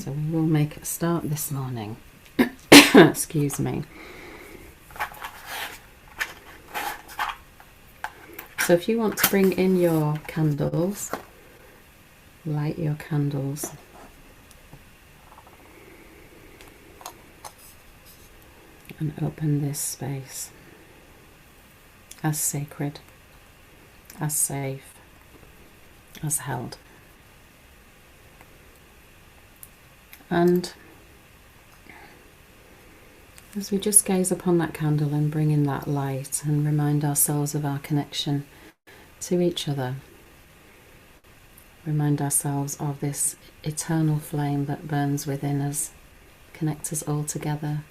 So we will make a start this morning. Excuse me. So if you want to bring in your candles, light your candles. And open this space as sacred, as safe, as held. And as we just gaze upon that candle and bring in that light and remind ourselves of our connection to each other, remind ourselves of this eternal flame that burns within us, connects us all together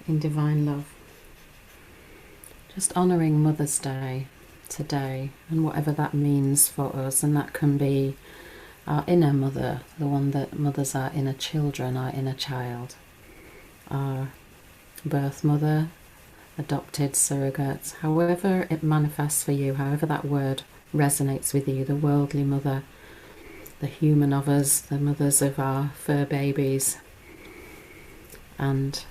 in divine love. Just honouring Mother's Day today and whatever that means for us, and that can be our inner mother, the one that mothers our inner children, our inner child, our birth mother, adopted, surrogate, however it manifests for you, however that word resonates with you, the worldly mother, the human of us, the mothers of our fur babies, and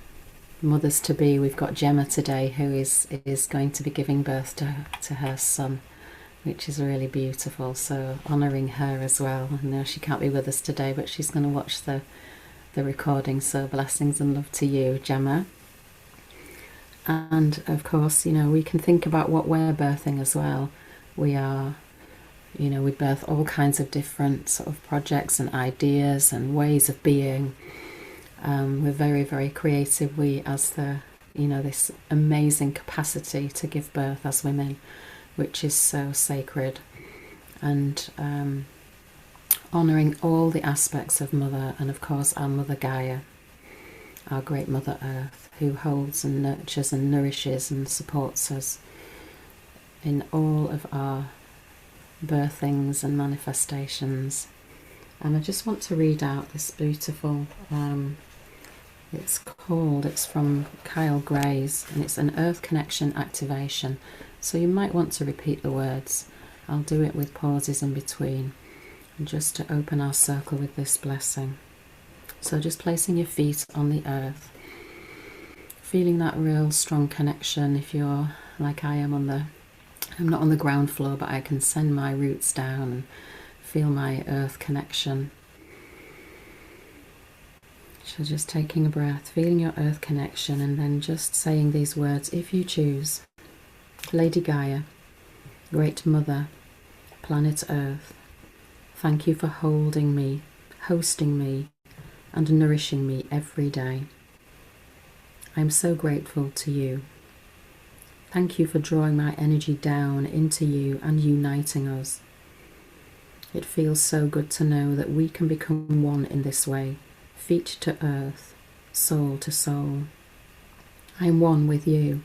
mothers to be. We've got Gemma today, who is going to be giving birth to her son, which is really beautiful, so honouring her as well. I know she can't be with us today, but she's going to watch the recording, so blessings and love to you, Gemma. And of course, you know, we can think about what we're birthing as well. We are, you know, we birth all kinds of different sort of projects and ideas and ways of being. We're very, very creative. We, as this amazing capacity to give birth as women, which is so sacred, and honouring all the aspects of Mother, and of course our Mother Gaia, our great Mother Earth, who holds and nurtures and nourishes and supports us in all of our birthings and manifestations. And I just want to read out this beautiful, it's from Kyle Gray's, and it's an Earth Connection activation. So you might want to repeat the words. I'll do it with pauses in between, and just to open our circle with this blessing. So just placing your feet on the earth, feeling that real strong connection. If you're like I am I'm not on the ground floor, but I can send my roots down and feel my earth connection. So just taking a breath, feeling your earth connection, and then just saying these words if you choose. Lady Gaia, Great Mother, Planet Earth, thank you for holding me, hosting me, and nourishing me every day. I am so grateful to you. Thank you for drawing my energy down into you and uniting us. It feels so good to know that we can become one in this way, feet to earth, soul to soul. I am one with you.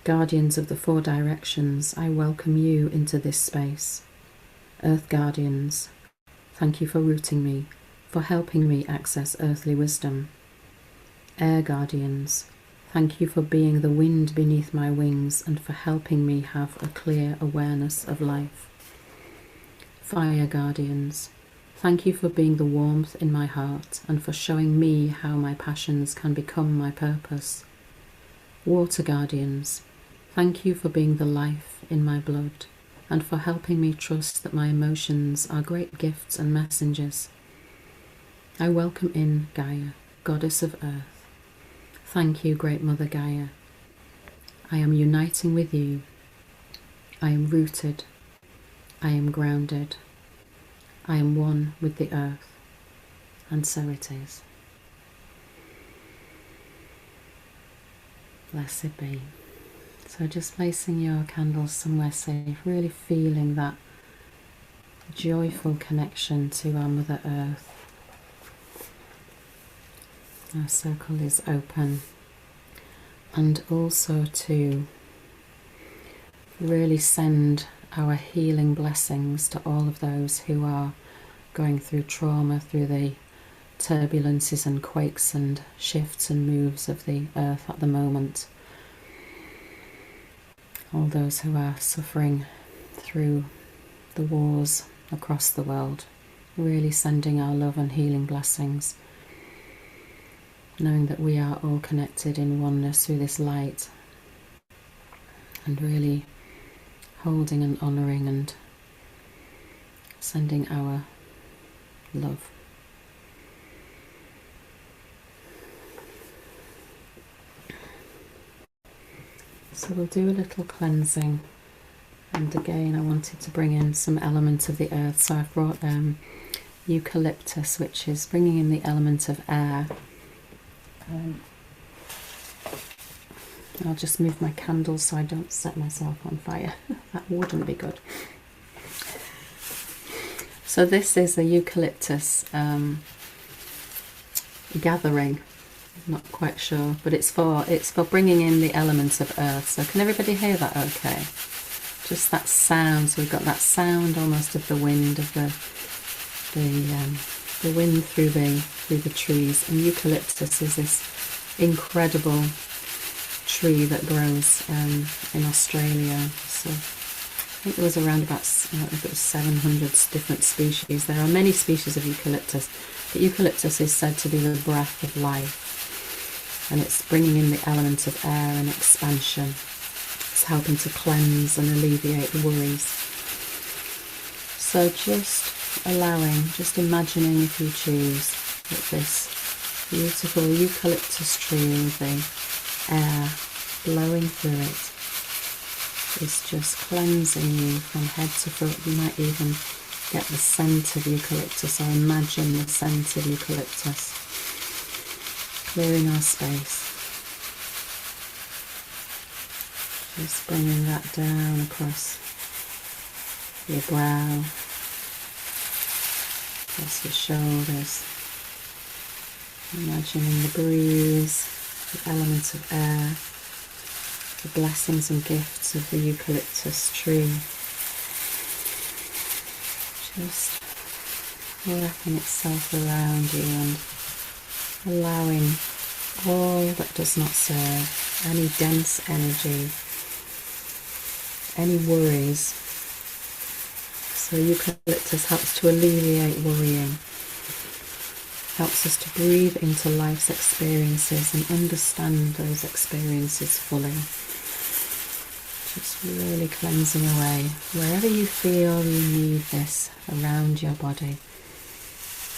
Guardians of the four directions, I welcome you into this space. Earth Guardians, thank you for rooting me, for helping me access earthly wisdom. Air Guardians, thank you for being the wind beneath my wings and for helping me have a clear awareness of life. Fire Guardians, thank you for being the warmth in my heart and for showing me how my passions can become my purpose. Water Guardians, thank you for being the life in my blood and for helping me trust that my emotions are great gifts and messengers. I welcome in Gaia, Goddess of Earth. Thank you, Great Mother Gaia. I am uniting with you. I am rooted. I am grounded. I am one with the earth. And so it is. Blessed be. So just placing your candles somewhere safe, really feeling that joyful connection to our Mother Earth. Our circle is open, and also to really send our healing blessings to all of those who are going through trauma, through the turbulences and quakes and shifts and moves of the earth at the moment. All those who are suffering through the wars across the world, really sending our love and healing blessings, knowing that we are all connected in oneness through this light, and really holding and honouring and sending our love. So we'll do a little cleansing, and again I wanted to bring in some element of the earth, so I've brought eucalyptus, which is bringing in the element of air. I'll just move my candles so I don't set myself on fire. That wouldn't be good. So this is a eucalyptus gathering. I'm not quite sure, but it's for bringing in the elements of earth. So can everybody hear that okay? Just that sound. So we've got that sound almost of the wind, of the wind through the trees. And eucalyptus is this incredible tree that grows in Australia. So I think there was around about, I don't know if it was 700 different species. There are many species of eucalyptus, but eucalyptus is said to be the breath of life, and it's bringing in the element of air and expansion. It's helping to cleanse and alleviate worries. So just allowing, just imagining, if you choose, that this beautiful eucalyptus tree with the air blowing through it is just cleansing you from head to foot. You might even get the scent of eucalyptus, or imagine the scent of eucalyptus, clearing our space. Just bringing that down across your brow, across your shoulders, imagining the breeze, the element of air, the blessings and gifts of the eucalyptus tree, just wrapping itself around you and allowing all that does not serve, any dense energy, any worries. So eucalyptus helps to alleviate worrying, helps us to breathe into life's experiences and understand those experiences fully. Just really cleansing away wherever you feel you need this around your body,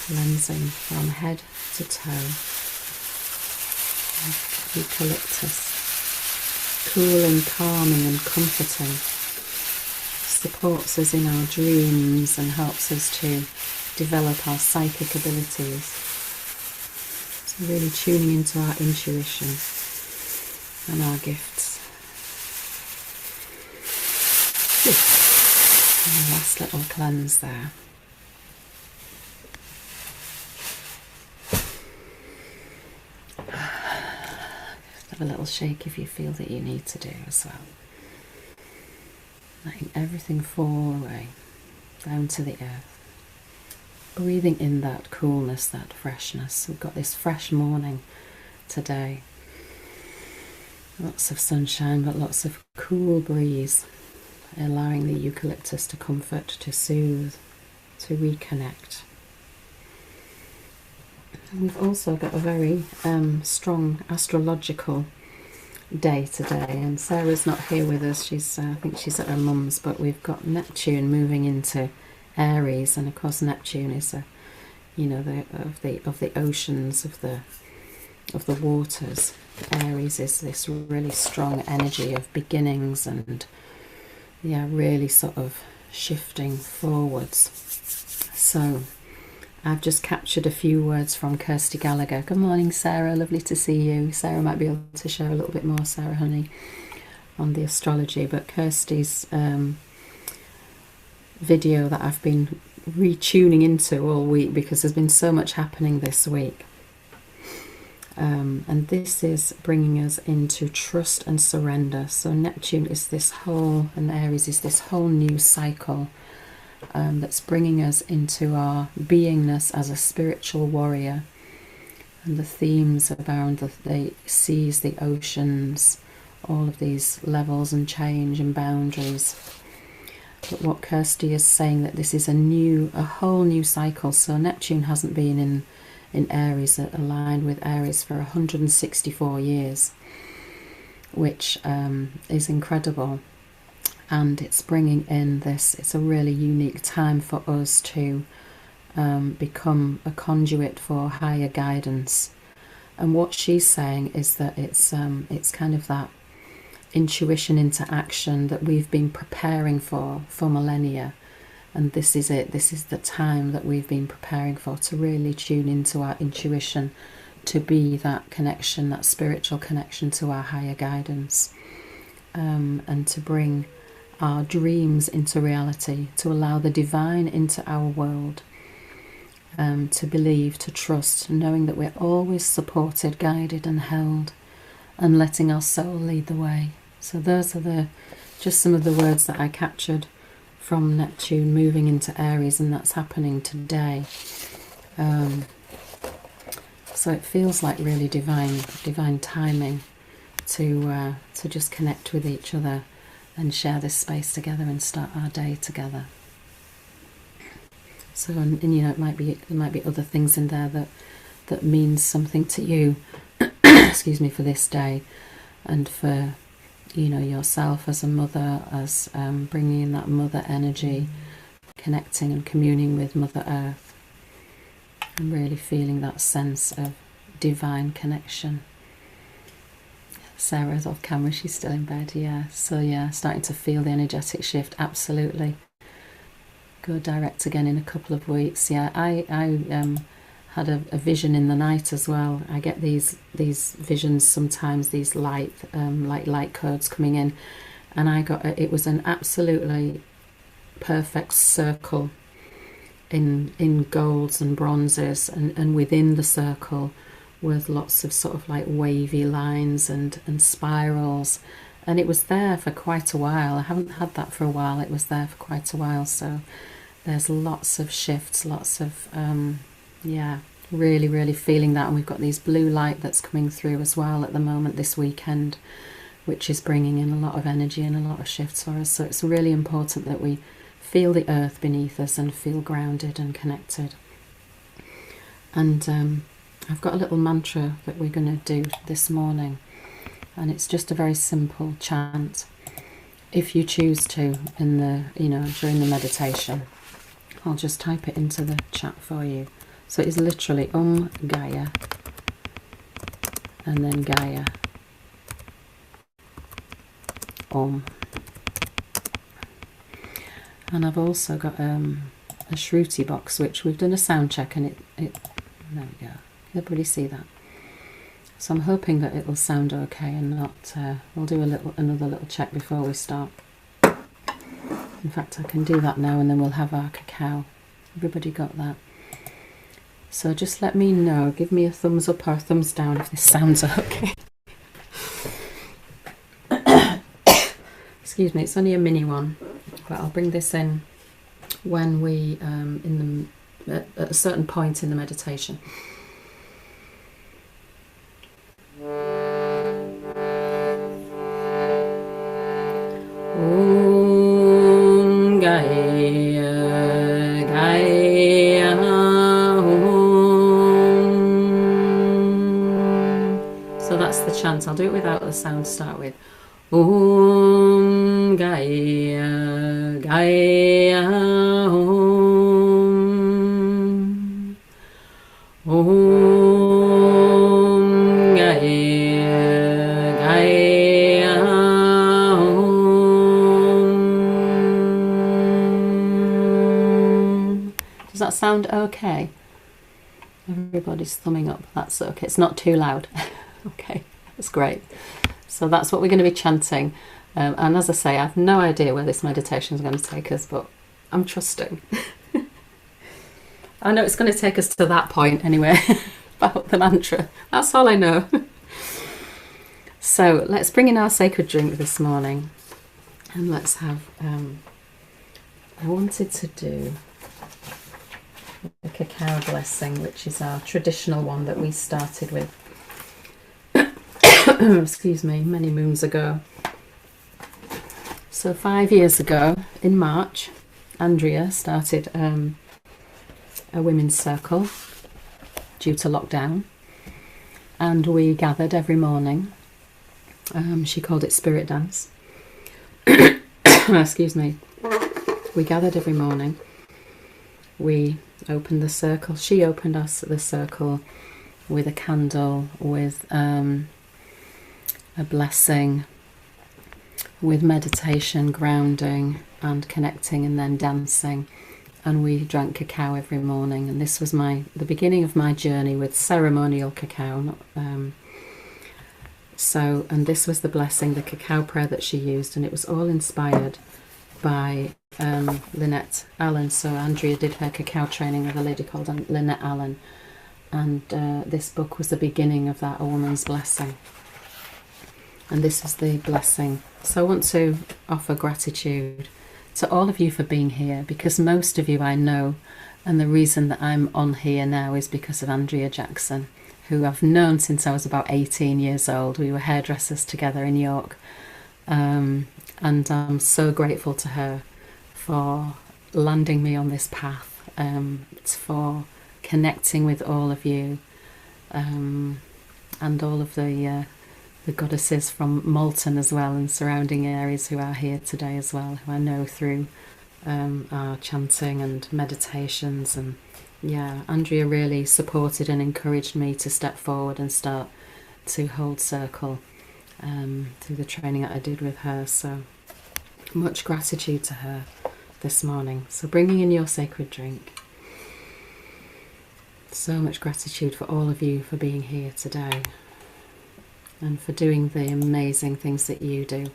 cleansing from head to toe. Eucalyptus, cooling, calming and comforting, supports us in our dreams and helps us to develop our psychic abilities. So really tuning into our intuition and our gifts. And last little cleanse there. Give a little shake if you feel that you need to do as well. Letting everything fall away, down to the earth. Breathing in that coolness, that freshness. We've got this fresh morning today. Lots of sunshine, but lots of cool breeze. Allowing the eucalyptus to comfort, to soothe, to reconnect. And we've also got a very strong astrological day today, and Sarah's not here with us. She's I think she's at her mum's, but we've got Neptune moving into Aries, and of course Neptune is of the oceans, of the waters. Aries is this really strong energy of beginnings and really sort of shifting forwards. So I've just captured a few words from Kirsty Gallagher. Good morning, Sarah, lovely to see you. Sarah might be able to share a little bit more, Sarah honey, on the astrology, but Kirsty's video that I've been retuning into all week because there's been so much happening this week. And this is bringing us into trust and surrender. So Neptune is this whole, and Aries is this whole new cycle that's bringing us into our beingness as a spiritual warrior. And the themes around the seas, the oceans, all of these levels and change and boundaries. But what Kirsty is saying, that this is a whole new cycle. So Neptune hasn't been in Aries, aligned with Aries, for 164 years, which is incredible. And it's bringing in this, it's a really unique time for us to become a conduit for higher guidance. And what she's saying is that it's kind of that intuition into action that we've been preparing for millennia. And this is it. This is the time that we've been preparing for, to really tune into our intuition, to be that connection, that spiritual connection to our higher guidance, and to bring our dreams into reality, to allow the divine into our world, to believe, to trust, knowing that we're always supported, guided and held, and letting our soul lead the way. So those are just some of the words that I captured from Neptune moving into Aries, and that's happening today. So it feels like really divine timing to just connect with each other and share this space together and start our day together. So, and you know, there might be other things in there that means something to you, excuse me, for this day, and for, you know, yourself as a mother, as bringing in that mother energy, connecting and communing with Mother Earth, and really feeling that sense of divine connection. Sarah's off camera, she's still in bed, yeah. So yeah, starting to feel the energetic shift, absolutely. Go direct again in a couple of weeks. Yeah, I had a vision in the night as well. I get these visions sometimes, these light codes coming in, and it was an absolutely perfect circle in golds and bronzes, and within the circle with lots of sort of like wavy lines and spirals, and it was there for quite a while. I haven't had that for a while. It was there for quite a while. So there's lots of shifts, lots of yeah, really feeling that. And we've got these blue light that's coming through as well at the moment this weekend, which is bringing in a lot of energy and a lot of shifts for us. So it's really important that we feel the earth beneath us and feel grounded and connected. And I've got a little mantra that we're going to do this morning, and it's just a very simple chant. If you choose to, in the, you know, during the meditation, I'll just type it into the chat for you. So it's literally Gaia, and then Gaia, And I've also got a Shruti box, which we've done a sound check, and it there we go. Everybody see that? So I'm hoping that it will sound okay and not. We'll do another little check before we start. In fact, I can do that now, and then we'll have our cacao. Everybody got that? So just let me know. Give me a thumbs up or a thumbs down if this sounds okay. Excuse me, it's only a mini one, but I'll bring this in when we at a certain point in the meditation. So that's the chant. I'll do it without the sound to start with. Om Gaia Gaia Om. Om Gaia Gaia Om. Does that sound okay? Everybody's thumbing up. That's okay. It's not too loud. Okay, that's great. So that's what we're going to be chanting. And as I say, I have no idea where this meditation is going to take us, but I'm trusting. I know it's going to take us to that point anyway, about the mantra. That's all I know. So let's bring in our sacred drink this morning. And let's have, I wanted to do the cacao blessing, which is our traditional one that we started with. Excuse me, many moons ago. So 5 years ago, in March, Andrea started a women's circle due to lockdown, and we gathered every morning. She called it Spirit Dance. Excuse me. We gathered every morning. We opened the circle. She opened us the circle with a candle, with a blessing, with meditation, grounding and connecting, and then dancing. And we drank cacao every morning, and this was the beginning of my journey with ceremonial cacao. And this was the blessing, the cacao prayer that she used, and it was all inspired by Lynette Allen. So Andrea did her cacao training with a lady called Lynette Allen, and this book was the beginning of that, A Woman's Blessing. And this is the blessing. So I want to offer gratitude to all of you for being here, because most of you I know, and the reason that I'm on here now is because of Andrea Jackson, who I've known since I was about 18 years old. We were hairdressers together in York, and I'm so grateful to her for landing me on this path. It's for connecting with all of you, and all of the goddesses from Malton as well, and surrounding areas who are here today as well, who I know through our chanting and meditations. And yeah, Andrea really supported and encouraged me to step forward and start to hold circle through the training that I did with her. So much gratitude to her this morning. So bringing in your sacred drink. So much gratitude for all of you for being here today, and for doing the amazing things that you do.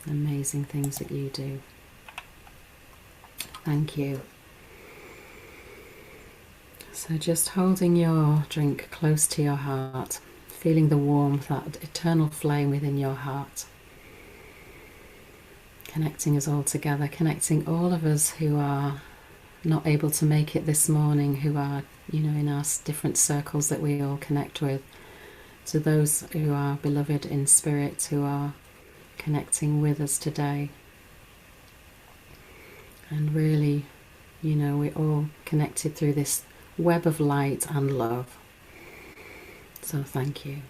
Amazing things that you do. Thank you. So just holding your drink close to your heart, feeling the warmth, that eternal flame within your heart. Connecting us all together, connecting all of us who are not able to make it this morning, who are, in our different circles that we all connect with, to those who are beloved in spirit, who are connecting with us today. And really, we're all connected through this web of light and love. So thank you.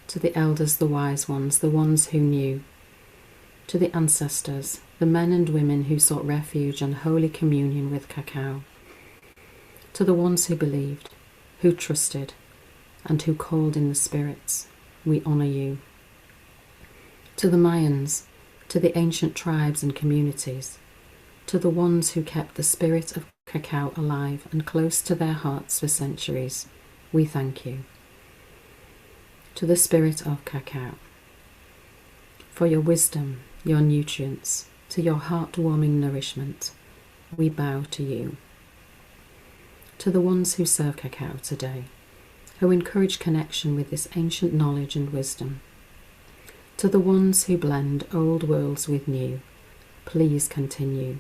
To the elders, the wise ones, the ones who knew. To the ancestors, the men and women who sought refuge and holy communion with cacao. To the ones who believed, who trusted, and who called in the spirits, we honour you. To the Mayans, to the ancient tribes and communities, to the ones who kept the spirit of cacao alive and close to their hearts for centuries, we thank you. To the spirit of cacao, for your wisdom, your nutrients, to your heart-warming nourishment, we bow to you. To the ones who serve cacao today, who encourage connection with this ancient knowledge and wisdom, to the ones who blend old worlds with new, please continue.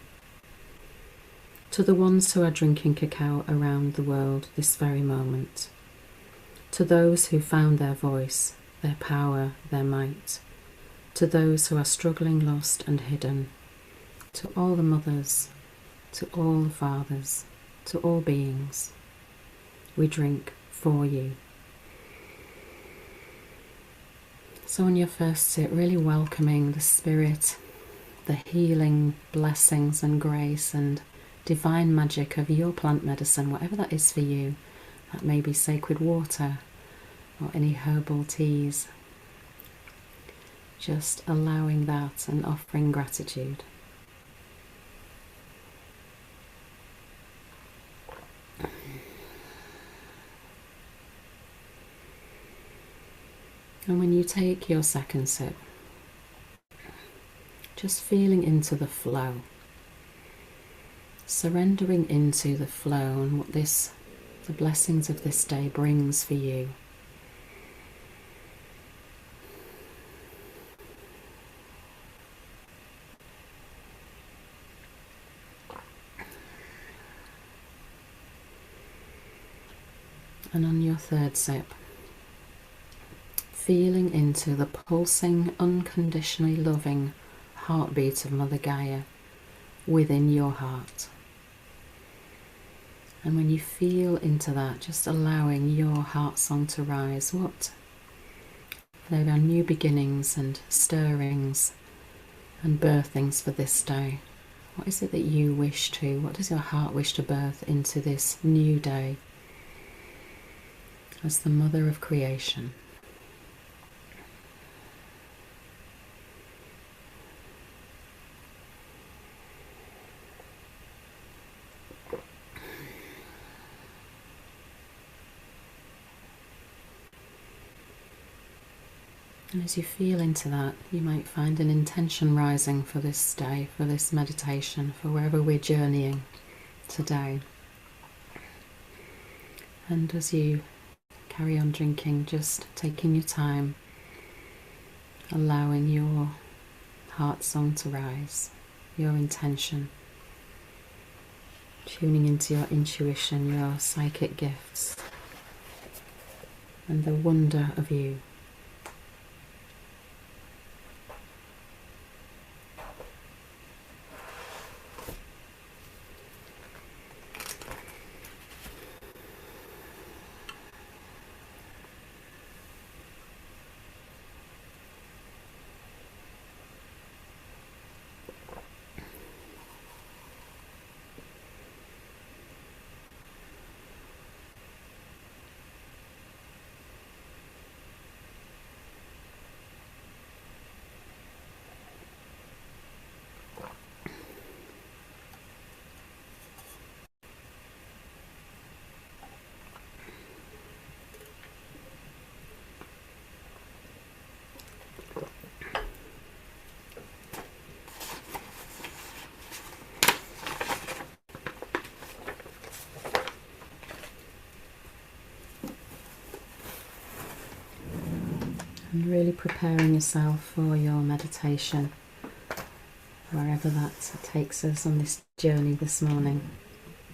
To the ones who are drinking cacao around the world this very moment, to those who found their voice, their power, their might, to those who are struggling, lost and hidden, to all the mothers, to all the fathers, to all beings, we drink for you. So on your first sip, really welcoming the spirit, the healing blessings and grace and divine magic of your plant medicine, whatever that is for you. That may be sacred water or any herbal teas. Just allowing that and offering gratitude. And when you take your second sip, just feeling into the flow, surrendering into the flow and what the blessings of this day brings for you. And on your third sip, feeling into the pulsing, unconditionally loving heartbeat of Mother Gaia within your heart. And when you feel into that, just allowing your heart song to rise. What there are new beginnings and stirrings and birthings for this day. What is it that you wish to? What does your heart wish to birth into this new day as the mother of creation? And as you feel into that, you might find an intention rising for this day, for this meditation, for wherever we're journeying today. And as you carry on drinking, just taking your time, allowing your heart song to rise, your intention, tuning into your intuition, your psychic gifts, and the wonder of you. And really preparing yourself for your meditation, wherever that takes us on this journey this morning.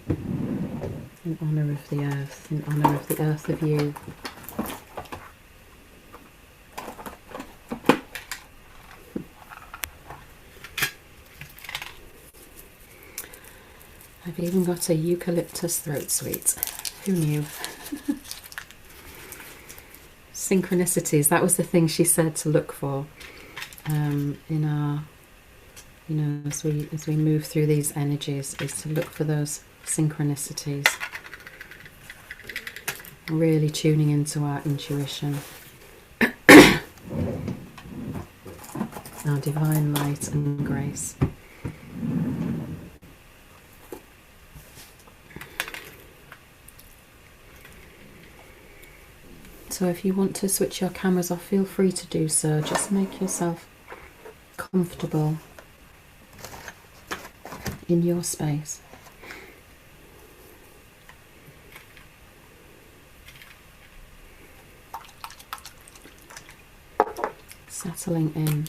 In honour of the earth, in honour of the earth of you. I've even got a eucalyptus throat sweet. Who knew? Synchronicities, that was the thing she said to look for in our, as we move through these energies, is to look for those synchronicities. Really tuning into our intuition, our divine light and grace. So if you want to switch your cameras off, feel free to do so. Just make yourself comfortable in your space. Settling in,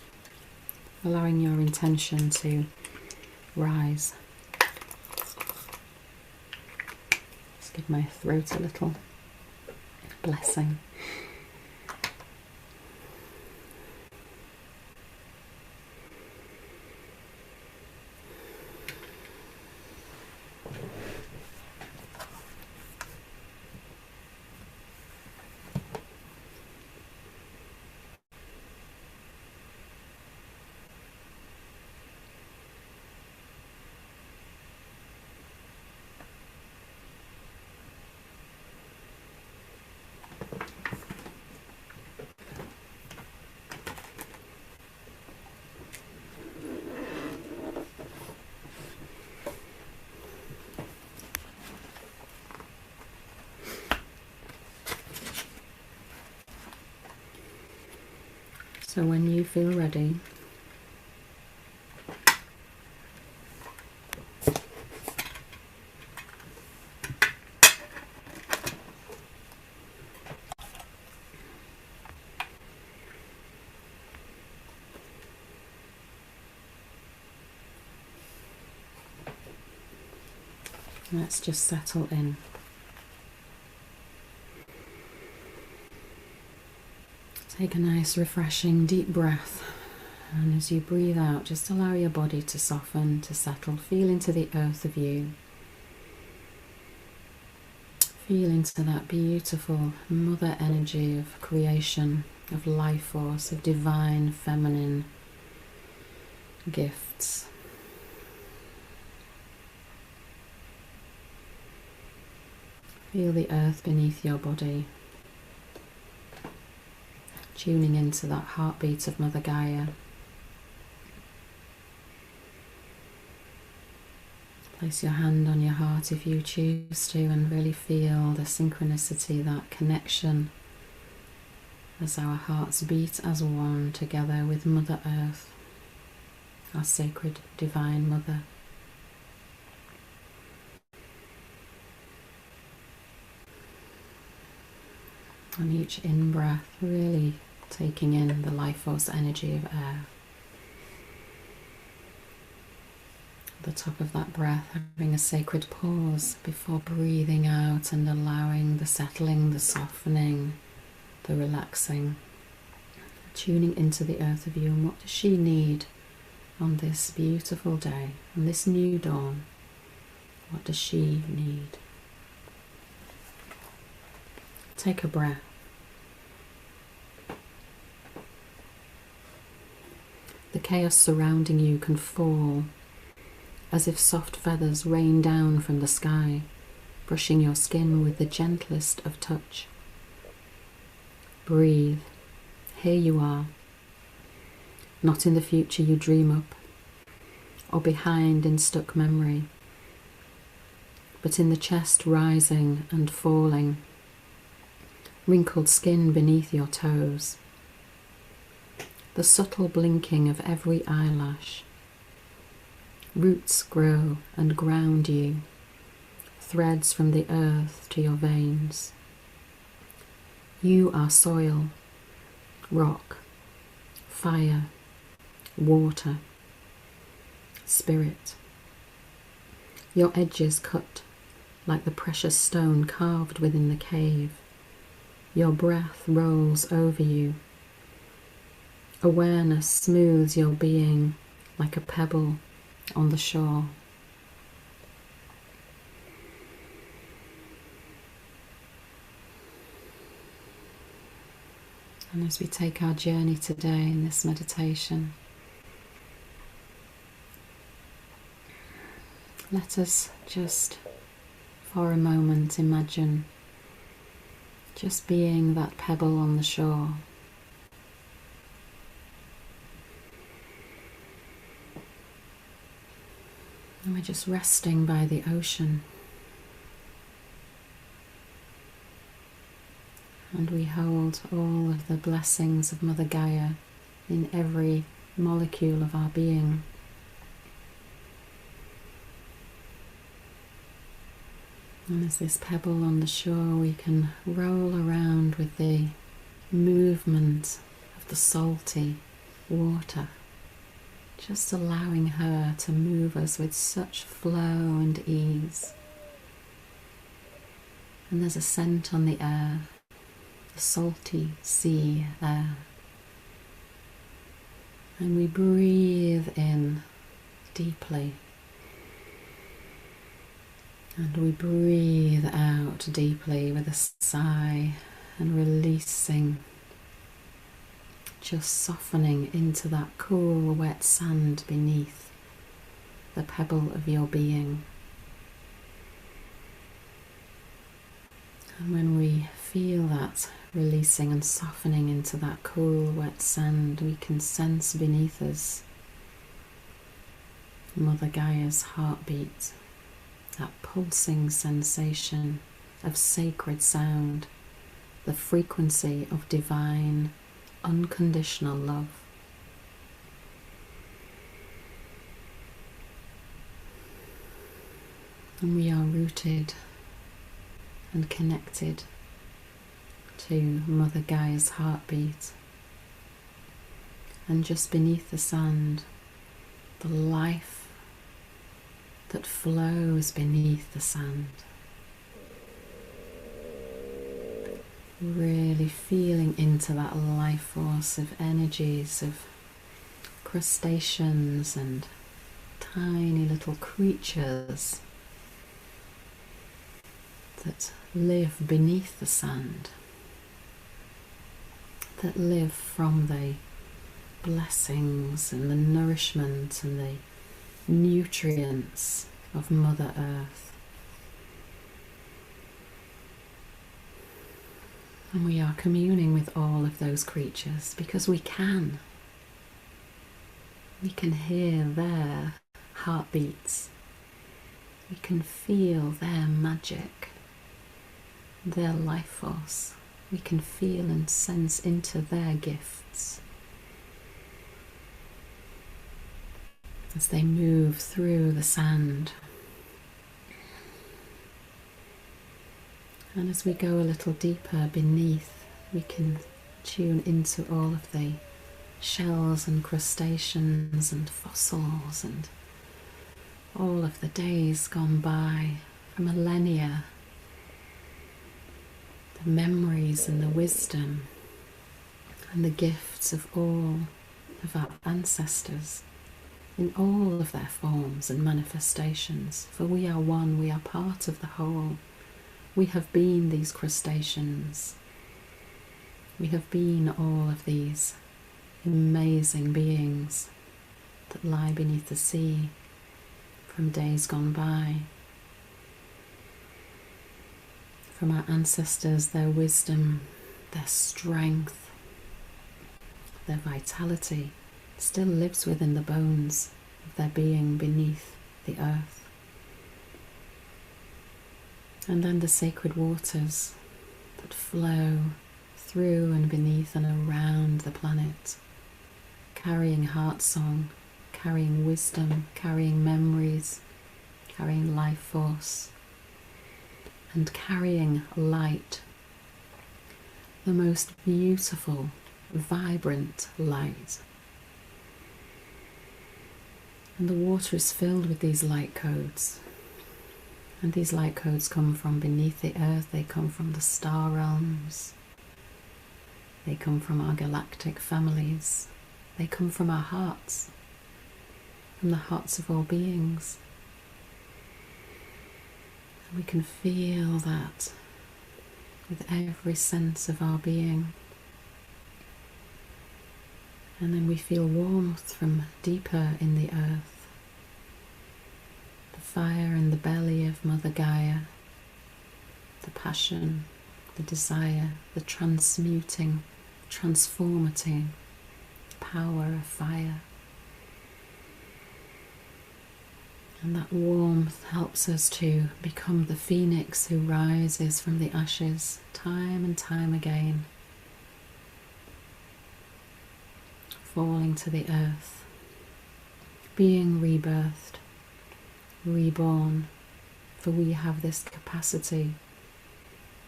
allowing your intention to rise. Just give my throat a little blessing. So when you feel ready, let's just settle in. Take a nice, refreshing, deep breath. And as you breathe out, just allow your body to soften, to settle. Feel into the earth of you. Feel into that beautiful mother energy of creation, of life force, of divine feminine gifts. Feel the earth beneath your body. Tuning into that heartbeat of Mother Gaia. Place your hand on your heart if you choose to and really feel the synchronicity, that connection as our hearts beat as one together with Mother Earth, our sacred divine Mother. On each in-breath, really taking in the life force energy of air. At the top of that breath, having a sacred pause before breathing out and allowing the settling, the softening, the relaxing. Tuning into the earth of you and what does she need on this beautiful day, on this new dawn. What does she need? Take a breath. The chaos surrounding you can fall as if soft feathers rain down from the sky, brushing your skin with the gentlest of touch. Breathe. Here you are. Not in the future you dream up, or behind in stuck memory, but in the chest rising and falling, wrinkled skin beneath your toes, the subtle blinking of every eyelash. Roots grow and ground you, threads from the earth to your veins. You are soil, rock, fire, water, spirit. Your edges cut like the precious stone carved within the cave. Your breath rolls over you. Awareness smooths your being like a pebble on the shore. And as we take our journey today in this meditation, let us just for a moment imagine just being that pebble on the shore. And we're just resting by the ocean. And we hold all of the blessings of Mother Gaia in every molecule of our being. And as this pebble on the shore, we can roll around with the movement of the salty water, just allowing her to move us with such flow and ease. And there's a scent on the air, the salty sea air. And we breathe in deeply. And we breathe out deeply with a sigh and releasing, just softening into that cool, wet sand beneath the pebble of your being. And when we feel that releasing and softening into that cool, wet sand, we can sense beneath us Mother Gaia's heartbeat, that pulsing sensation of sacred sound, the frequency of divine, unconditional love. And we are rooted and connected to Mother Gaia's heartbeat. And just beneath the sand, the life that flows beneath the sand. Really feeling into that life force of energies of crustaceans and tiny little creatures that live beneath the sand, that live from the blessings and the nourishment and the nutrients of Mother Earth. And we are communing with all of those creatures because we can. We can hear their heartbeats. We can feel their magic, their life force. We can feel and sense into their gifts as they move through the sand. And as we go a little deeper beneath, we can tune into all of the shells and crustaceans and fossils and all of the days gone by for millennia, the memories and the wisdom and the gifts of all of our ancestors in all of their forms and manifestations. For we are one, we are part of the whole. We have been these crustaceans. We have been all of these amazing beings that lie beneath the sea from days gone by. From our ancestors, their wisdom, their strength, their vitality still lives within the bones of their being beneath the earth. And then the sacred waters that flow through and beneath and around the planet, carrying heart song, carrying wisdom, carrying memories, carrying life force, and carrying light, the most beautiful, vibrant light. And the water is filled with these light codes. And these light codes come from beneath the earth, they come from the star realms, they come from our galactic families, they come from our hearts, from the hearts of all beings. And we can feel that with every sense of our being. And then we feel warmth from deeper in the earth. Fire in the belly of Mother Gaia, the passion, the desire, the transmuting, transformating power of fire. And that warmth helps us to become the phoenix who rises from the ashes time and time again, falling to the earth, being rebirthed, reborn, for we have this capacity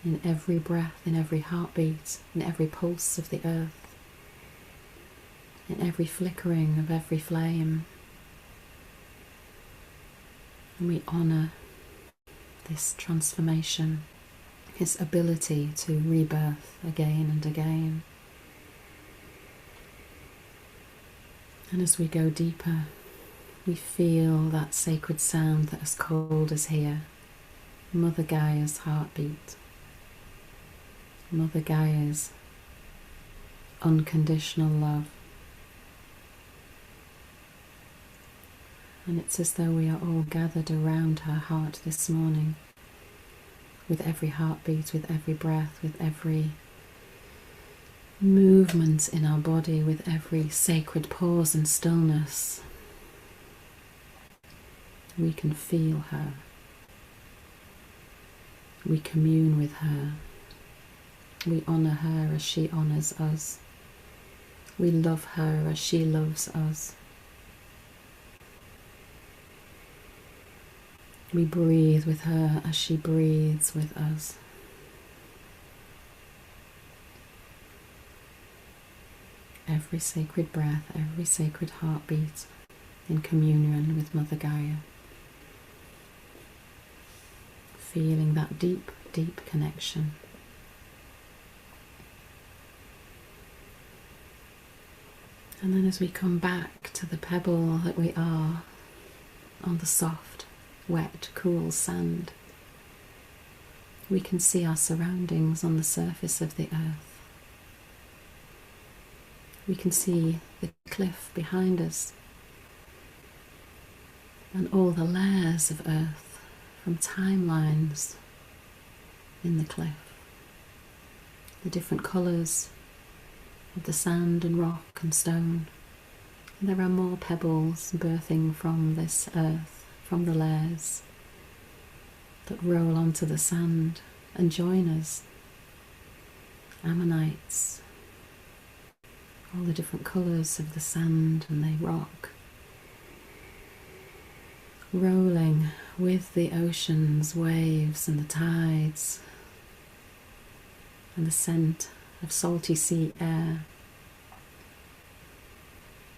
in every breath, in every heartbeat, in every pulse of the earth, in every flickering of every flame. And we honour this transformation, his ability to rebirth again and again. And as we go deeper, we feel that sacred sound that as cold as here, Mother Gaia's heartbeat, Mother Gaia's unconditional love. And it's as though we are all gathered around her heart this morning, with every heartbeat, with every breath, with every movement in our body, with every sacred pause and stillness. We can feel her. We commune with her. We honour her as she honours us. We love her as she loves us. We breathe with her as she breathes with us. Every sacred breath, every sacred heartbeat in communion with Mother Gaia. Feeling that deep, deep connection. And then as we come back to the pebble that we are on the soft, wet, cool sand, we can see our surroundings on the surface of the earth. We can see the cliff behind us and all the layers of earth from timelines in the cliff, the different colours of the sand and rock and stone. And there are more pebbles birthing from this earth, from the layers that roll onto the sand and join us. Ammonites, all the different colours of the sand and the rock, rolling with the ocean's waves and the tides and the scent of salty sea air.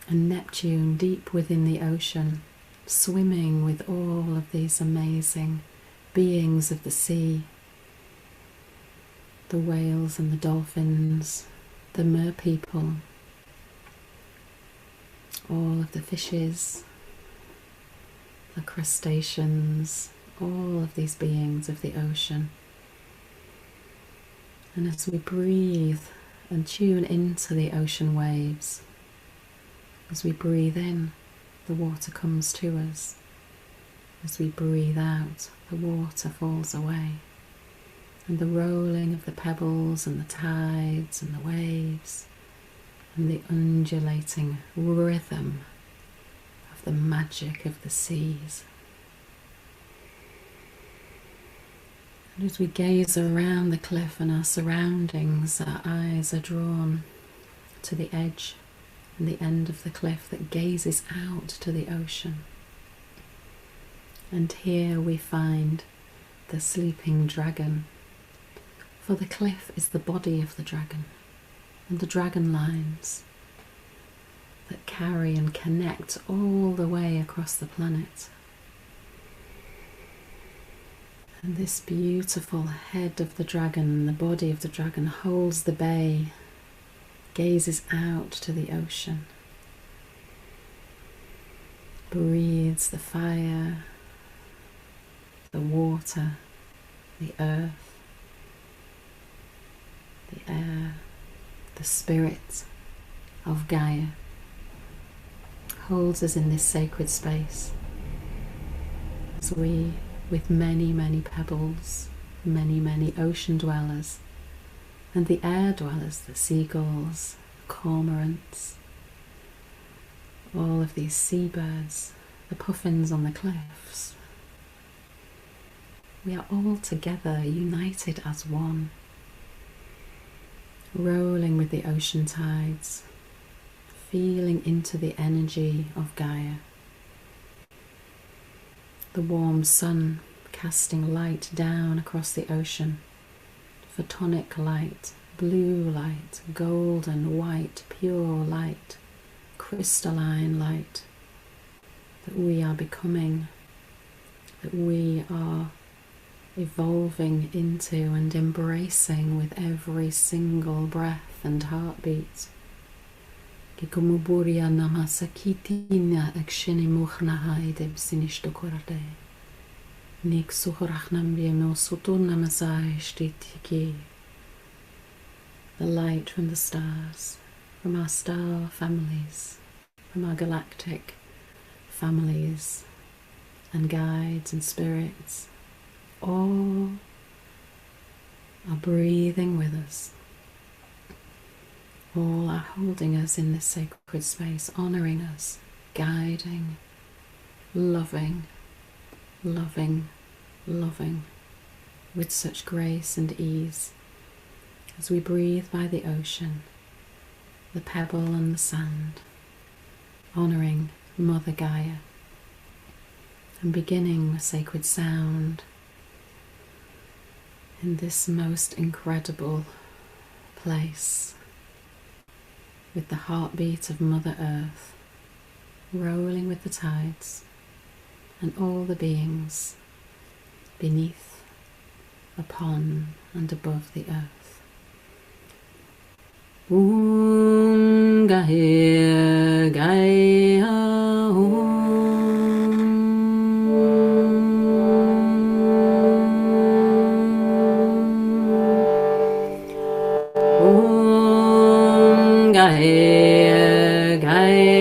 And Neptune deep within the ocean, swimming with all of these amazing beings of the sea, the whales and the dolphins, the mer people, all of the fishes, the crustaceans, all of these beings of the ocean. And as we breathe and tune into the ocean waves, as we breathe in, the water comes to us. As we breathe out, the water falls away. And the rolling of the pebbles and the tides and the waves and the undulating rhythm of the magic of the seas. And as we gaze around the cliff and our surroundings, our eyes are drawn to the edge and the end of the cliff that gazes out to the ocean. And here we find the sleeping dragon, for the cliff is the body of the dragon, and the dragon lines that carry and connect all the way across the planet. And this beautiful head of the dragon, the body of the dragon, holds the bay, gazes out to the ocean, breathes the fire, the water, the earth, the air, the spirit of Gaia, holds us in this sacred space as we, with many, many pebbles, many, many ocean dwellers, and the air dwellers, the seagulls, the cormorants, all of these seabirds, the puffins on the cliffs. We are all together, united as one, rolling with the ocean tides, feeling into the energy of Gaia. The warm sun casting light down across the ocean, photonic light, blue light, golden, white, pure light, crystalline light, that we are becoming, that we are evolving into and embracing with every single breath and heartbeat. Kikumuburia namasakitina akshini mukhnahaide bsinishtokorade. Nik suhorachnambia no suturnamasai shtitiki. The light from the stars, from our star families, from our galactic families and guides and spirits, all are breathing with us. All are holding us in this sacred space, honouring us, guiding, loving, loving, loving, with such grace and ease as we breathe by the ocean, the pebble and the sand, honouring Mother Gaia, and beginning a sacred sound in this most incredible place, with the heartbeat of Mother Earth rolling with the tides and all the beings beneath, upon and above the earth. Gaia Gaia Gaia Gaia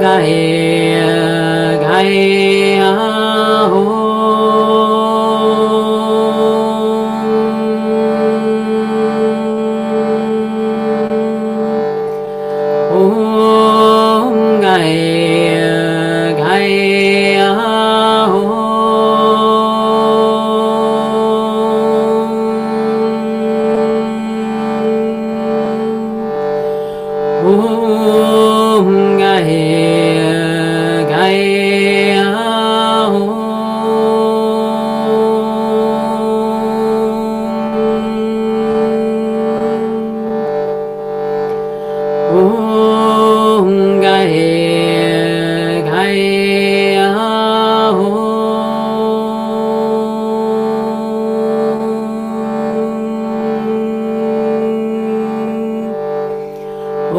Gaia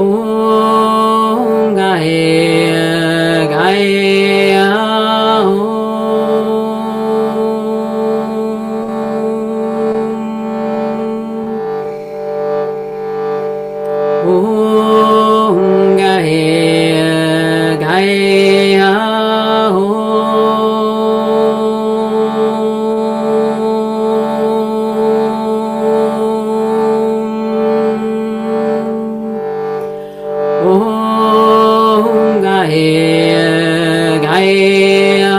Om Gaia, Gaia, Om Gaia, Gaia, Om Gaia, Gaia,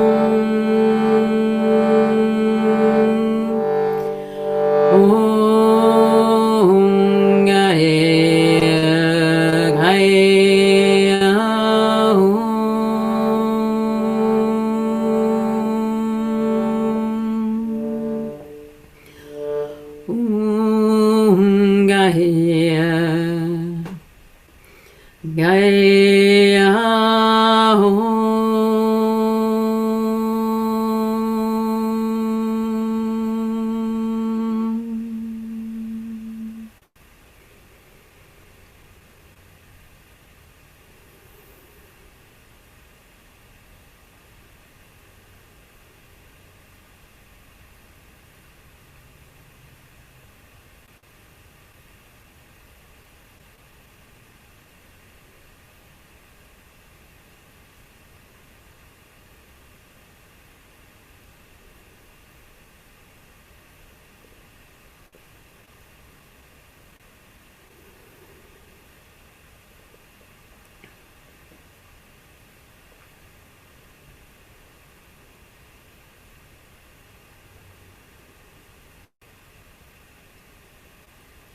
Om Gaia, Gaia, Om Gaia, Gaia,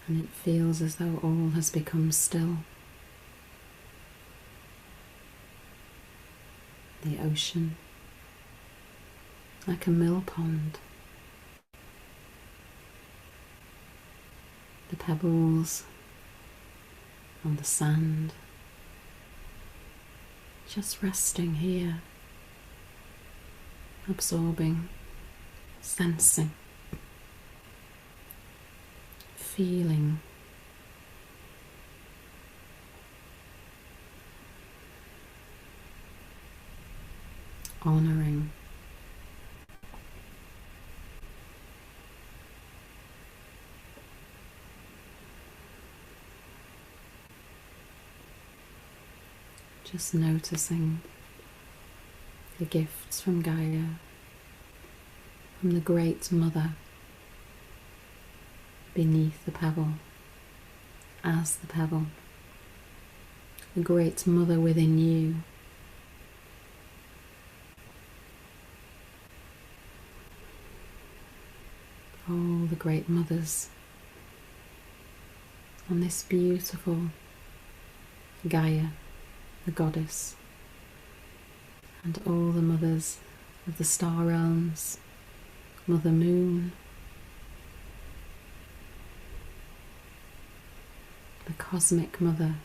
and it feels as though all has become still. The ocean, like a mill pond. The pebbles on the sand, just resting here, absorbing, sensing, feeling, honoring, just noticing the gifts from Gaia, from the Great Mother beneath the pebble, as the pebble, the Great Mother within you. All the Great Mothers on this beautiful Gaia, the Goddess, and all the mothers of the star realms, Mother Moon, the Cosmic Mother,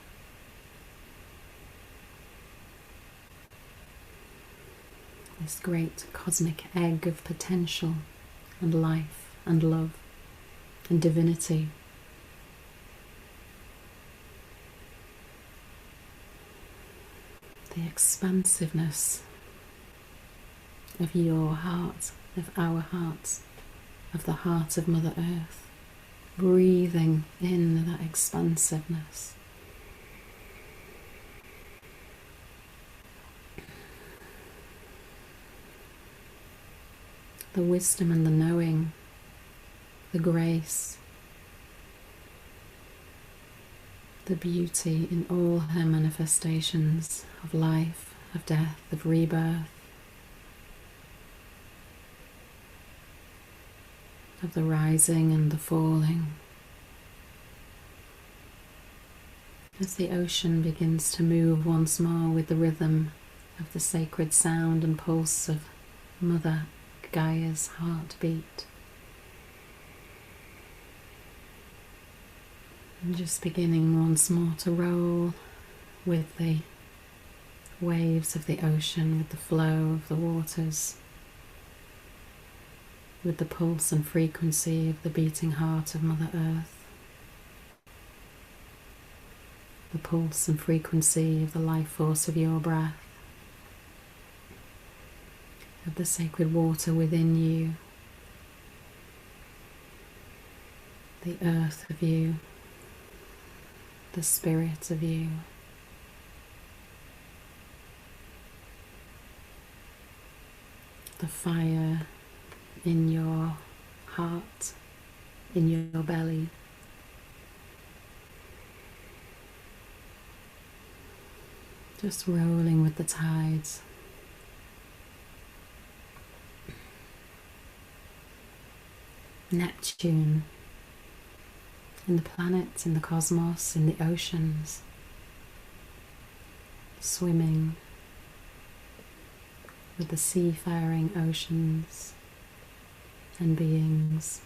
this great cosmic egg of potential and life and love and divinity. The expansiveness of your heart, of our hearts, of the heart of Mother Earth, breathing in that expansiveness. The wisdom and the knowing, the grace, the beauty in all her manifestations of life, of death, of rebirth, of the rising and the falling. As the ocean begins to move once more with the rhythm of the sacred sound and pulse of Mother Gaia's heartbeat. And just beginning once more to roll with the waves of the ocean, with the flow of the waters. with the pulse and frequency of the beating heart of Mother Earth, the pulse and frequency of the life force of your breath, of the sacred water within you, the earth of you, the spirit of you. The fire in your heart, in your belly. Just rolling with the tides. Neptune, in the planets, in the cosmos, in the oceans, swimming with the seafaring oceans and beings.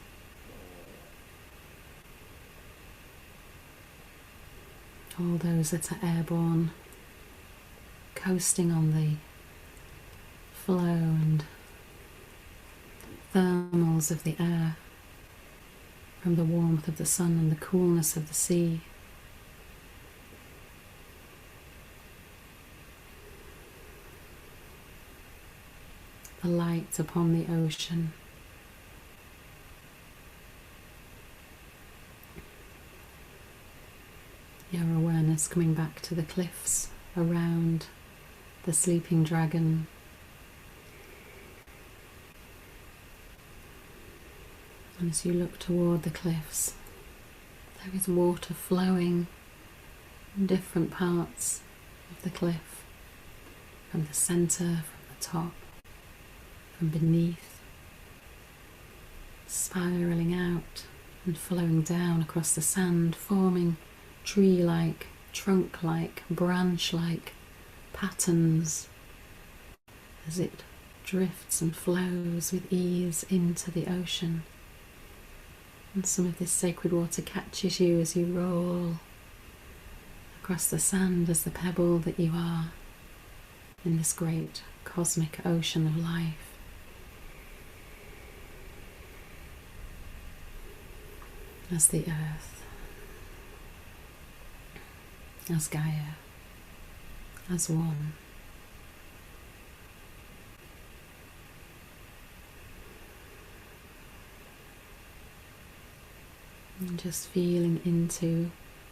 All those that are airborne, coasting on the flow and thermals of the air, from the warmth of the sun and the coolness of the sea. The light upon the ocean. Your awareness coming back to the cliffs around the sleeping dragon. And as you look toward the cliffs, there is water flowing in different parts of the cliff, from the center, from the top, from beneath, spiraling out and flowing down across the sand, forming tree-like, trunk-like, branch-like patterns as it drifts and flows with ease into the ocean. And some of this sacred water catches you as you roll across the sand as the pebble that you are in this great cosmic ocean of life. As the earth, as Gaia, as one. And just feeling into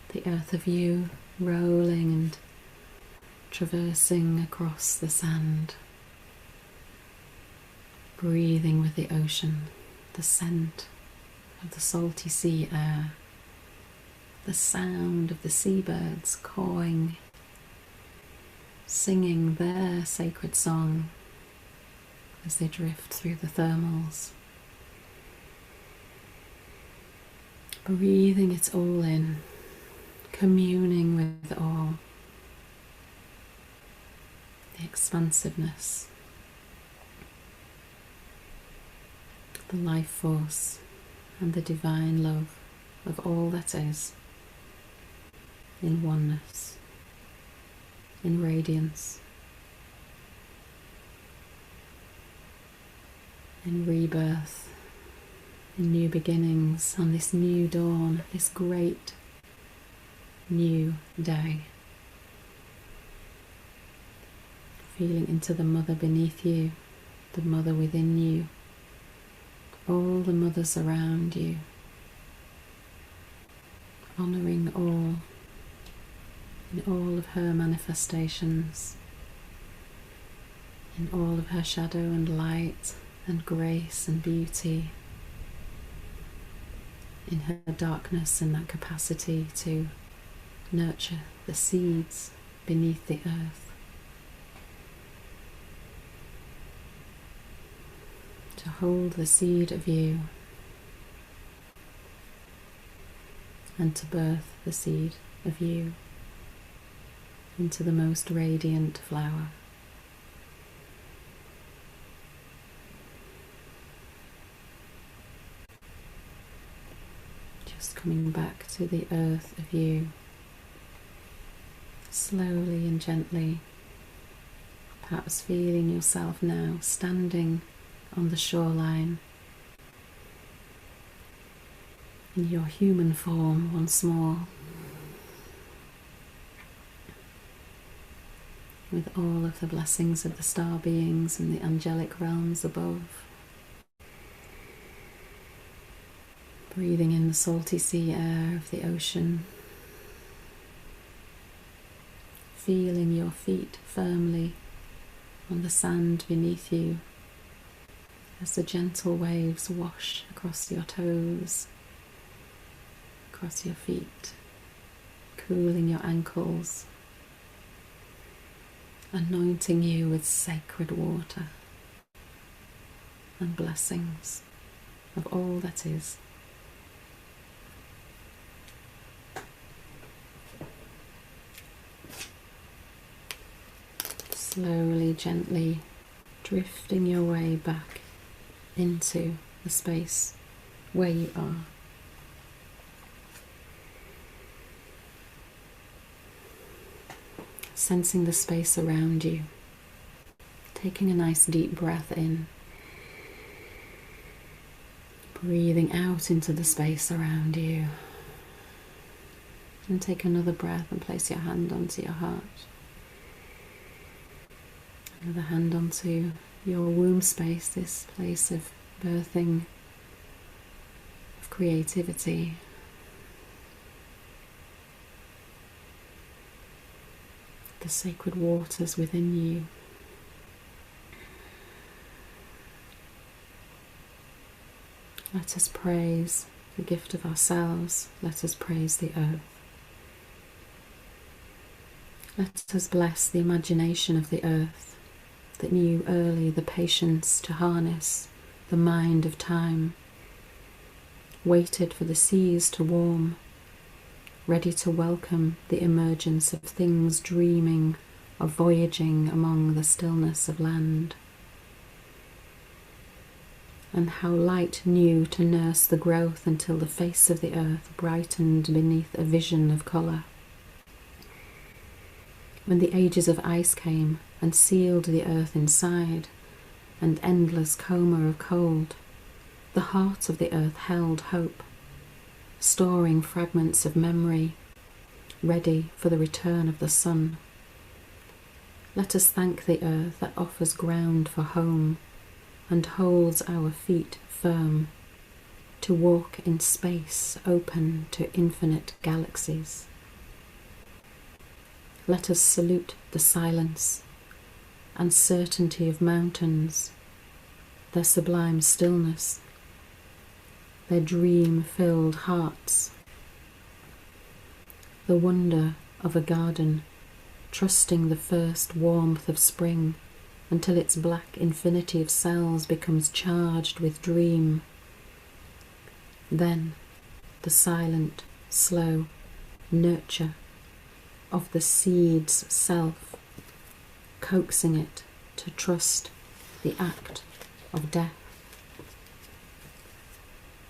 the earth of you, rolling and traversing across the sand, breathing with the ocean, the scent of the salty sea air, the sound of the seabirds cawing, singing their sacred song as they drift through the thermals. Breathing it all in, communing with all, the expansiveness, the life force and the divine love of all that is, in oneness, in radiance, in rebirth, in new beginnings, on this new dawn, this great new day. Feeling into the mother beneath you, the mother within you, all the mothers around you, honouring all in all of her manifestations, in all of her shadow and light and grace and beauty, in her darkness and that capacity to nurture the seeds beneath the earth, to hold the seed of you and to birth the seed of you into the most radiant flower. Just coming back to the earth of you, slowly and gently, perhaps feeling yourself now standing on the shoreline in your human form once more, with all of the blessings of the star beings and the angelic realms above. Breathing in the salty sea air of the ocean, feeling your feet firmly on the sand beneath you as the gentle waves wash across your toes, across your feet, cooling your ankles, anointing you with sacred water and blessings of all that is. Slowly, gently drifting your way back into the space where you are. Sensing the space around you. Taking a nice deep breath in. Breathing out into the space around you. And take another breath and place your hand onto your heart. Another hand onto your womb space, this place of birthing, of creativity. The sacred waters within you. Let us praise the gift of ourselves. Let us praise the earth. Let us bless the imagination of the earth that knew early the patience to harness the mind of time, waited for the seas to warm, ready to welcome the emergence of things dreaming of voyaging among the stillness of land. And how light knew to nurse the growth until the face of the earth brightened beneath a vision of colour. When the ages of ice came and sealed the earth inside, and endless coma of cold, the heart of the earth held hope, storing fragments of memory, ready for the return of the sun. Let us thank the earth that offers ground for home, and holds our feet firm, to walk in space open to infinite galaxies. Let us salute the silence and certainty of mountains, their sublime stillness, their dream-filled hearts, the wonder of a garden, trusting the first warmth of spring until its black infinity of cells becomes charged with dream. Then the silent, slow nurture of the seed's self, coaxing it to trust the act of death.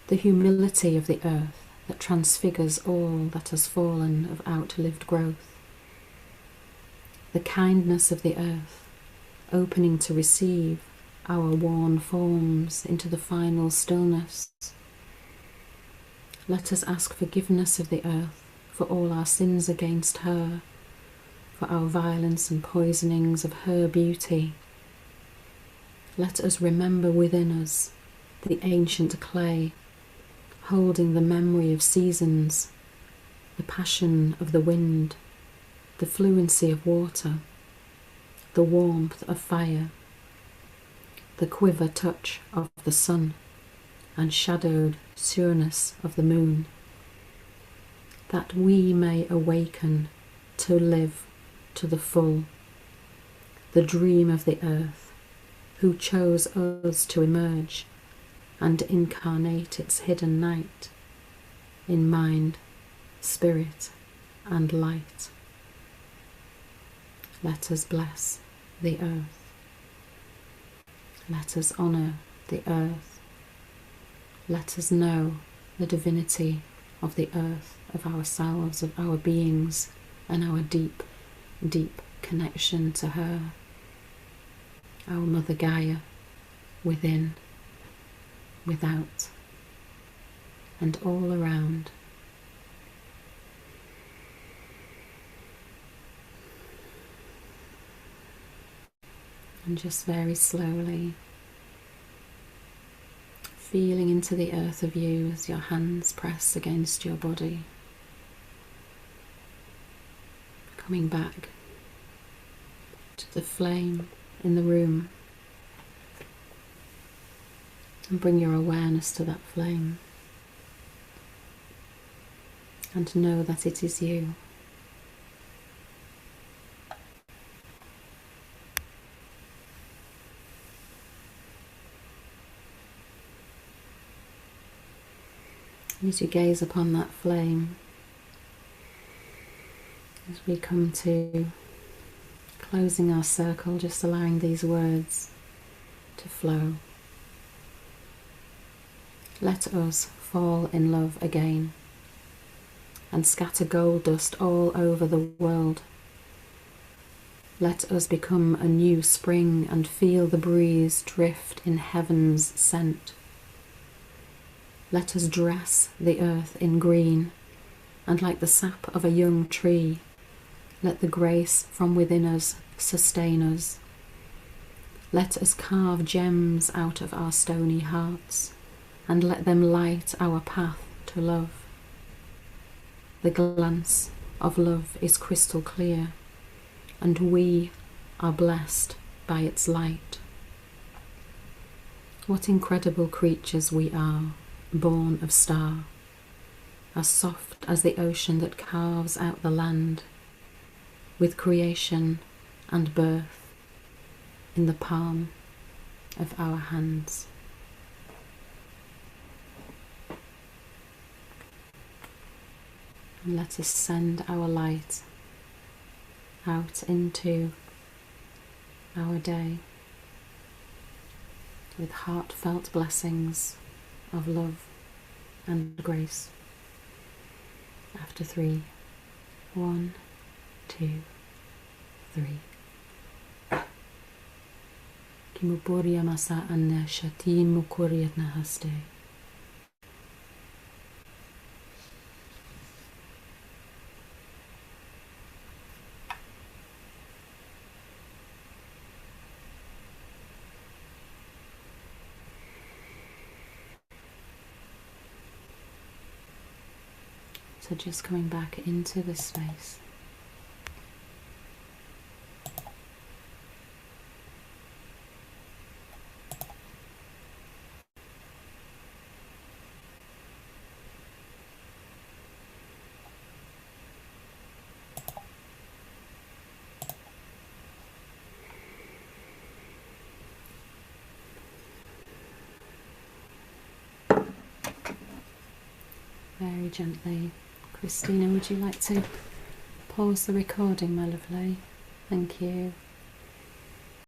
The humility of the earth that transfigures all that has fallen of outlived growth. The kindness of the earth, opening to receive our worn forms into the final stillness. Let us ask forgiveness of the earth for all our sins against her, for our violence and poisonings of her beauty. Let us remember within us the ancient clay, holding the memory of seasons, the passion of the wind, the fluency of water, the warmth of fire, the quiver touch of the sun, and shadowed sureness of the moon, that we may awaken to live to the full the dream of the earth, who chose us to emerge and incarnate its hidden night in mind, spirit, and light. Let us bless the earth. Let us honour the earth. Let us know the divinity of the earth, of ourselves, of our beings, and our deep, deep connection to her, our Mother Gaia, within, without. and all around. And just very slowly feeling into the earth of you as your hands press against your body. Coming back to the flame in the room and bring your awareness to that flame and know that it is you. As you gaze upon that flame, as we come to closing our circle, just allowing these words to flow. Let us fall in love again and scatter gold dust all over the world. Let us become a new spring and feel the breeze drift in heaven's scent. Let us dress the earth in green, and like the sap of a young tree, let the grace from within us sustain us. Let us carve gems out of our stony hearts, and let them light our path to love. The glance of love is crystal clear, and we are blessed by its light. What incredible creatures we are, born of star, as soft as the ocean that carves out the land, with creation and birth in the palm of our hands. And let us send our light out into our day with heartfelt blessings of love and grace. After 3, 1, 2, 3. Kimuporia masa anna shatin mukuriat nahaste. So just coming back into this space. Very gently. Christina, would you like to pause the recording, my lovely? Thank you.